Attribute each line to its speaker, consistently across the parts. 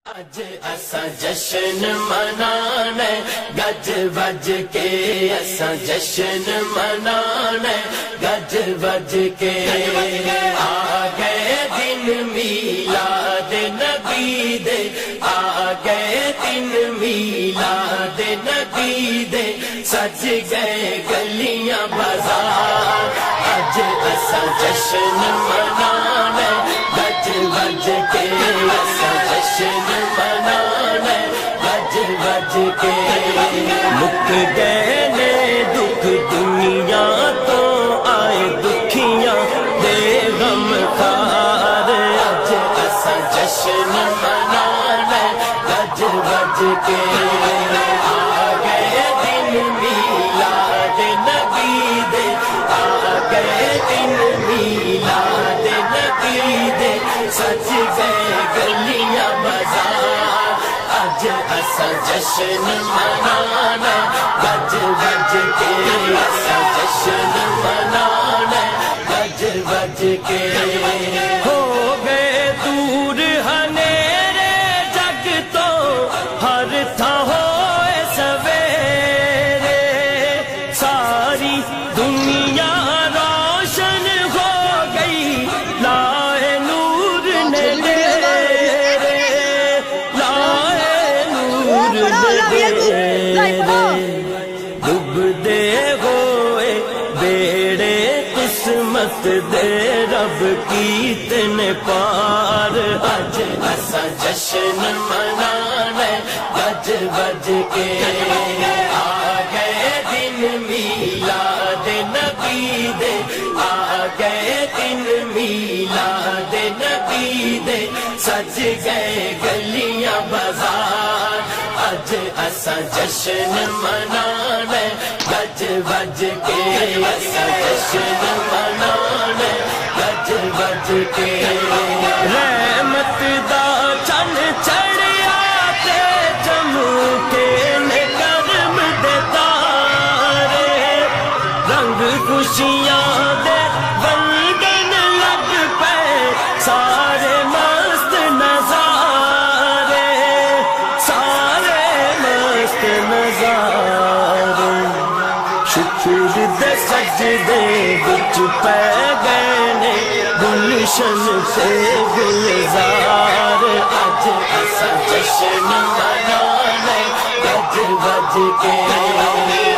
Speaker 1: اج اساں جشن منانا گج وج کے، اساں جشن منانا گج وج کے، آ گئے دن میلاد نبی دے، آ گئے دن میلاد نبی دے، سج گئے گلیاں بازار، اج اساں جشن منانا گج وج کے، اساں جشن منانا گج وج کے، مک گئے نے دکھ دنیا تو آئے دکھیاں دے غم خار، اج اساں جشن منانا گج وج کے، آ گئے دن میلاد نبی دے، آ گئے دن میلاد نبی دے، سج گئے گلیاں بازار، اج اساں جشن منانا گج وج کے، اساں جشن منانا گج وج کے، ہو گئے دور ہنیرے جگ تو ہر تھاں ہوئے سویرے، ساری دنیا روشن ہو گئی، لائے نور نے ڈیرے، لائے نور نے ڈیرے، ڈوبدے ہوئے بیڑے قسمت دے رب کیتنے پار، اج اساں جشن منانا گج وج کے، آ گئے دن میلاد نبی دے، آ گئے دن میلاد نبی دے، سج گئے گلیاں بازار، اج اساں جشن منانا گج وج کے، اساں جشن منانا گج وج کے، رحمت دا چن چڑھیا تے چمکے نے کرم دے تارے، رنگ خوشیاں دے بلگن لگ پے، سارے مست نظارے، سارے مست نظارے، شکر دے سجدے وچ پے گئے نے گلشن سے گلزار، اج اساں جشن منانا گج وج کے،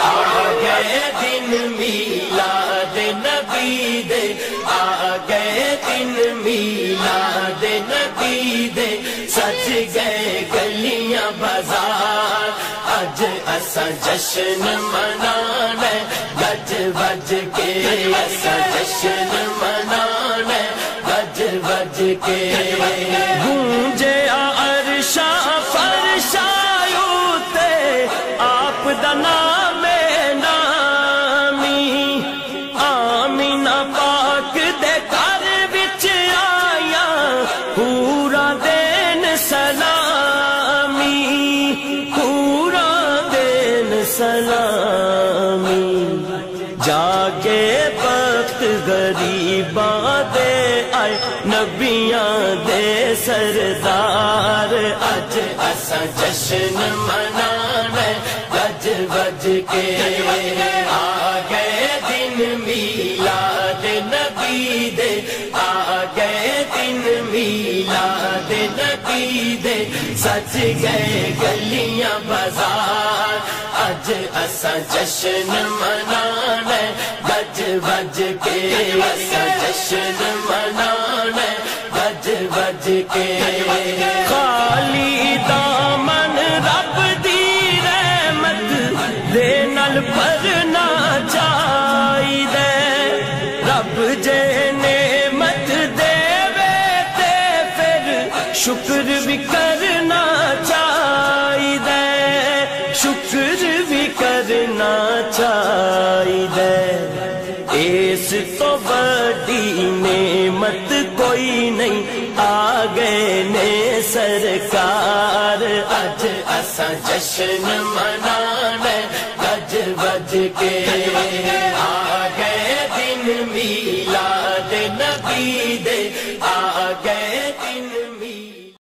Speaker 1: آ گئے دن میلاد نبی دے، آ گئے دن میلاد نبی دے، سج گئے گلیاں بازار، اج اساں جشن منانا گج وج کے، اساں جشن منانا گج وج کے، گونجے عرشاں فرشاں تے آپ دا نام نامی، آمینہ پاک دے گھر وچ آیاں پورا دین سلامی، پورا دین سلامی، جاگے وقت غریباں دے آئے نبیاں دے سردار، اج اساں جشن منانا گج وج کے، آ گئے دن میلاد نبی دے، آ گئے دن میلاد نبی دے، سج گئے گلیاں بازار، اج اساں جشن منانا گج وج کے، اساں جشن منانا گج وج کے، خالی دامن رب دی رحمت دے نال بھرنا چاہیدے، رب جے نعمت دے تے پھر شکر بھی کرنا چاہیدے، شکر بھی کرنا چاہیدے، اس تو بڑی نعمت کوئی نہیں، آ گئے نے سرکار، اج اساں جشن منانا گج وج کے، آ گئے دن میلاد نبی دے، آ گئے